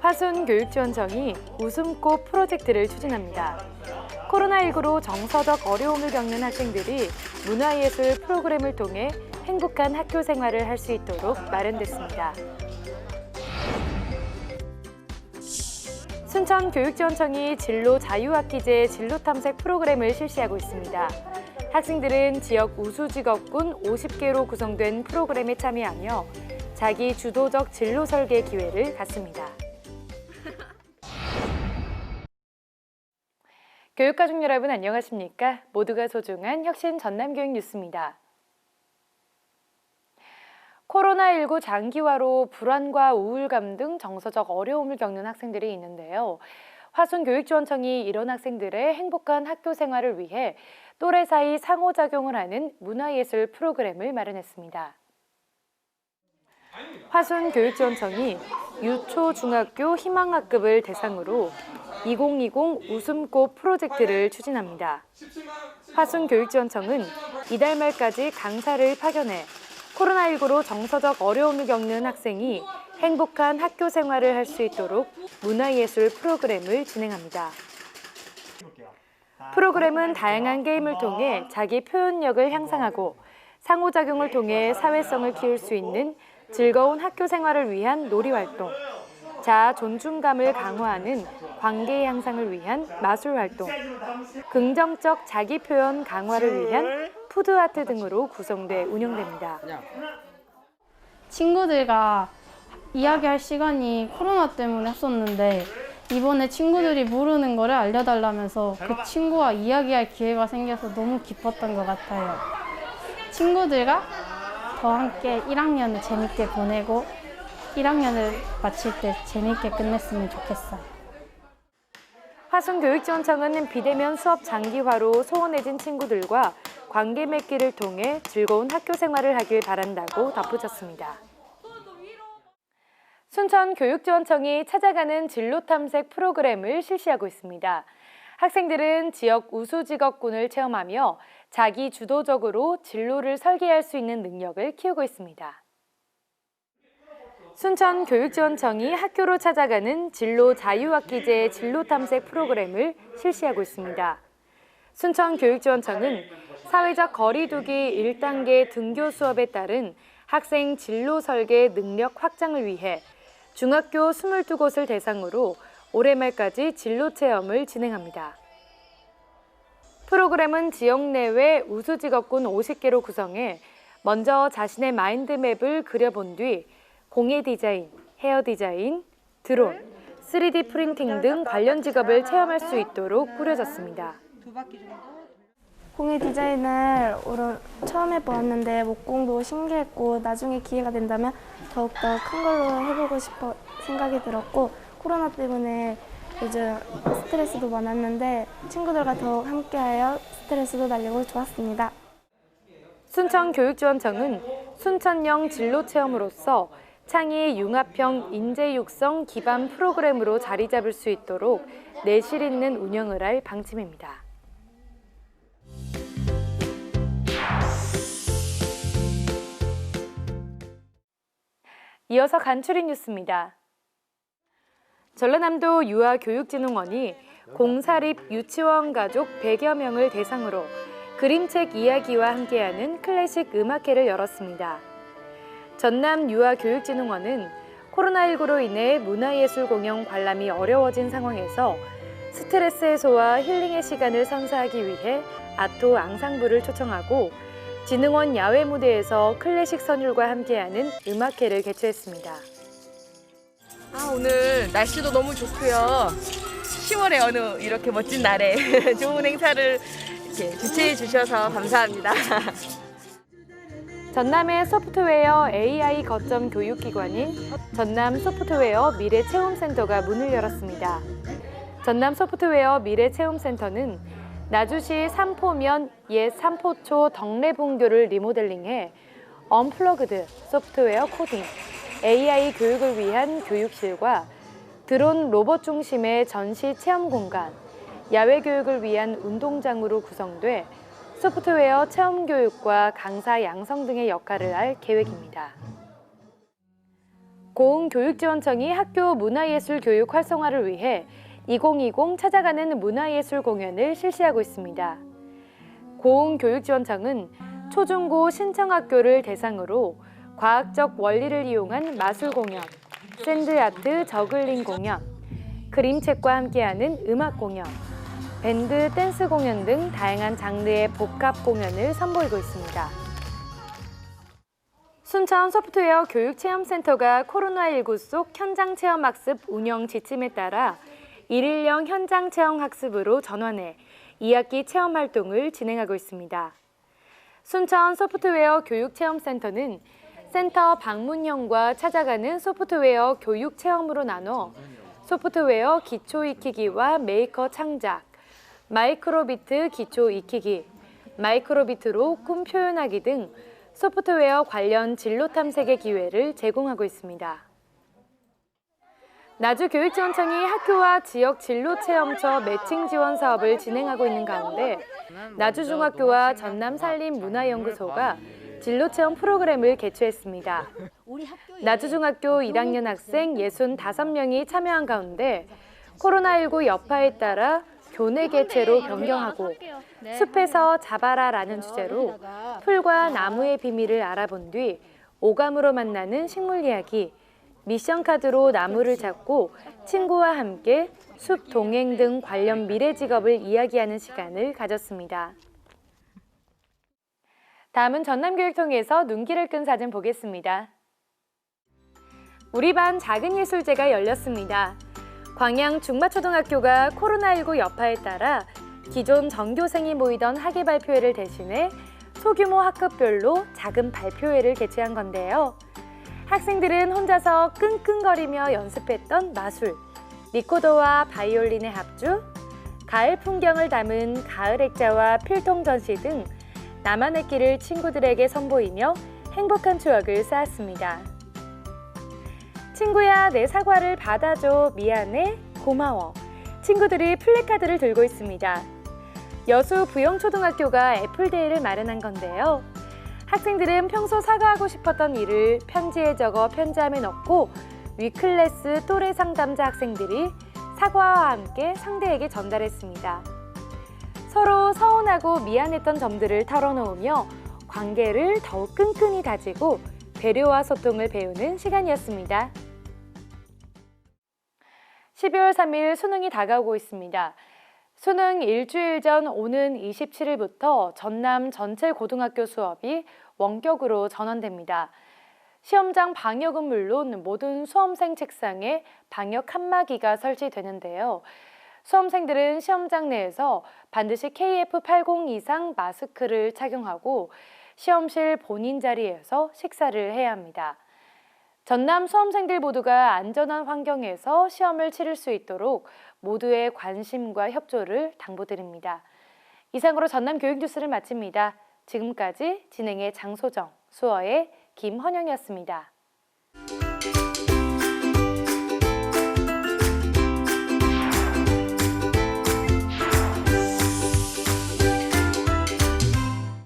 화순교육지원청이 웃음꽃 프로젝트를 추진합니다. 코로나19로 정서적 어려움을 겪는 학생들이 문화예술 프로그램을 통해 행복한 학교 생활을 할 수 있도록 마련됐습니다. 순천교육지원청이 진로 자유학기제 진로 탐색 프로그램을 실시하고 있습니다. 학생들은 지역 우수직업군 50개로 구성된 프로그램에 참여하며 자기 주도적 진로 설계 기회를 갖습니다. 교육가족 여러분 안녕하십니까? 모두가 소중한 혁신 전남교육 뉴스입니다. 코로나19 장기화로 불안과 우울감 등 정서적 어려움을 겪는 학생들이 있는데요. 화순교육지원청이 이런 학생들의 행복한 학교 생활을 위해 또래 사이 상호작용을 하는 문화예술 프로그램을 마련했습니다. 화순교육지원청이 유초, 중학교 희망학급을 대상으로 2020 웃음꽃 프로젝트를 추진합니다. 화순교육지원청은 이달 말까지 강사를 파견해 코로나19로 정서적 어려움을 겪는 학생이 행복한 학교 생활을 할 수 있도록 문화예술 프로그램을 진행합니다. 프로그램은 다양한 게임을 통해 자기 표현력을 향상하고 상호작용을 통해 사회성을 키울 수 있는 즐거운 학교 생활을 위한 놀이활동, 자아 존중감을 강화하는 관계 향상을 위한 마술활동, 긍정적 자기 표현 강화를 위한 푸드아트 등으로 구성돼 운영됩니다. 친구들과 이야기할 시간이 코로나 때문에 없었는데 이번에 친구들이 모르는 거를 알려달라면서 그 친구와 이야기할 기회가 생겨서 너무 기뻤던 것 같아요. 친구들과 더 함께 1학년을 재밌게 보내고 1학년을 마칠 때 재밌게 끝냈으면 좋겠어요. 화순교육지원청은 비대면 수업 장기화로 소원해진 친구들과 관계 맺기를 통해 즐거운 학교 생활을 하길 바란다고 덧붙였습니다. 순천교육지원청이 찾아가는 진로 탐색 프로그램을 실시하고 있습니다. 학생들은 지역 우수직업군을 체험하며 자기 주도적으로 진로를 설계할 수 있는 능력을 키우고 있습니다. 순천교육지원청이 학교로 찾아가는 진로 자유학기제 진로 탐색 프로그램을 실시하고 있습니다. 순천교육지원청은 사회적 거리두기 1단계 등교 수업에 따른 학생 진로 설계 능력 확장을 위해 중학교 22곳을 대상으로 올해 말까지 진로 체험을 진행합니다. 프로그램은 지역 내외 우수직업군 50개로 구성해 먼저 자신의 마인드맵을 그려본 뒤 공예 디자인, 헤어 디자인, 드론, 3D 프린팅 등 관련 직업을 체험할 수 있도록 꾸려졌습니다. 공예 디자인을 처음 해보았는데 목공도 신기했고 나중에 기회가 된다면 더욱더 큰 걸로 해보고 싶어 생각이 들었고 코로나 때문에 요즘 스트레스도 많았는데 친구들과 더욱 함께하여 스트레스도 날리고 좋았습니다. 순천교육지원청은 순천형 진로체험으로서 창의 융합형 인재 육성 기반 프로그램으로 자리 잡을 수 있도록 내실 있는 운영을 할 방침입니다. 이어서 간추린 뉴스입니다. 전라남도 유아교육진흥원이 공사립 유치원 가족 100여 명을 대상으로 그림책 이야기와 함께하는 클래식 음악회를 열었습니다. 전남 유아교육진흥원은 코로나19로 인해 문화예술 공연 관람이 어려워진 상황에서 스트레스 해소와 힐링의 시간을 선사하기 위해 아토 앙상블을 초청하고 진흥원 야외 무대에서 클래식 선율과 함께하는 음악회를 개최했습니다. 오늘 날씨도 너무 좋고요. 10월에 어느 이렇게 멋진 날에 좋은 행사를 이렇게 주최해 주셔서 감사합니다. 전남의 소프트웨어 AI 거점 교육기관인 전남 소프트웨어 미래체험센터가 문을 열었습니다. 전남 소프트웨어 미래체험센터는 나주시 삼포면 옛 삼포초 덕래분교를 리모델링해 언플러그드 소프트웨어 코딩, AI 교육을 위한 교육실과 드론 로봇 중심의 전시 체험 공간, 야외 교육을 위한 운동장으로 구성돼 소프트웨어 체험 교육과 강사 양성 등의 역할을 할 계획입니다. 고흥교육지원청이 학교 문화예술 교육 활성화를 위해 2020 찾아가는 문화예술 공연을 실시하고 있습니다. 고흥교육지원청은 초중고 신청학교를 대상으로 과학적 원리를 이용한 마술 공연, 샌드아트 저글링 공연, 그림책과 함께하는 음악 공연, 밴드 댄스 공연 등 다양한 장르의 복합 공연을 선보이고 있습니다. 순천 소프트웨어 교육체험센터가 코로나19 속 현장체험학습 운영 지침에 따라 1일형 현장체험학습으로 전환해 2학기 체험활동을 진행하고 있습니다. 순천 소프트웨어 교육체험센터는 센터 방문형과 찾아가는 소프트웨어 교육체험으로 나눠 소프트웨어 기초 익히기와 메이커 창작, 마이크로비트 기초 익히기, 마이크로비트로 꿈 표현하기 등 소프트웨어 관련 진로 탐색의 기회를 제공하고 있습니다. 나주교육지원청이 학교와 지역 진로체험처 매칭 지원 사업을 진행하고 있는 가운데 나주중학교와 전남산림문화연구소가 진로체험 프로그램을 개최했습니다. 나주중학교 1학년 학생 65명이 참여한 가운데 코로나19 여파에 따라 교내 개최로 변경하고 숲에서 잡아라라는 주제로 풀과 나무의 비밀을 알아본 뒤 오감으로 만나는 식물 이야기, 미션 카드로 나무를 잡고 친구와 함께 숲 동행 등 관련 미래 직업을 이야기하는 시간을 가졌습니다. 다음은 전남교육청에서 눈길을 끈 사진 보겠습니다. 우리 반 작은 예술제가 열렸습니다. 광양 중마초등학교가 코로나19 여파에 따라 기존 전교생이 모이던 학예 발표회를 대신해 소규모 학급별로 작은 발표회를 개최한 건데요. 학생들은 혼자서 끙끙거리며 연습했던 마술, 리코더와 바이올린의 합주, 가을 풍경을 담은 가을 액자와 필통 전시 등 나만의 길을 친구들에게 선보이며 행복한 추억을 쌓았습니다. 친구야, 내 사과를 받아줘. 미안해. 고마워. 친구들이 플래카드를 들고 있습니다. 여수 부영초등학교가 애플데이를 마련한 건데요. 학생들은 평소 사과하고 싶었던 일을 편지에 적어 편지함에 넣고 위클래스 또래 상담자 학생들이 사과와 함께 상대에게 전달했습니다. 서로 서운하고 미안했던 점들을 털어놓으며 관계를 더욱 끈끈이 다지고 배려와 소통을 배우는 시간이었습니다. 12월 3일 수능이 다가오고 있습니다. 수능 일주일 전 오는 27일부터 전남 전체 고등학교 수업이 원격으로 전환됩니다. 시험장 방역은 물론 모든 수험생 책상에 방역 칸막이가 설치되는데요. 수험생들은 시험장 내에서 반드시 KF80 이상 마스크를 착용하고 시험실 본인 자리에서 식사를 해야 합니다. 전남 수험생들 모두가 안전한 환경에서 시험을 치를 수 있도록 모두의 관심과 협조를 당부드립니다. 이상으로 전남 교육 뉴스를 마칩니다. 지금까지 진행의 장소정, 수어의 김헌영이었습니다.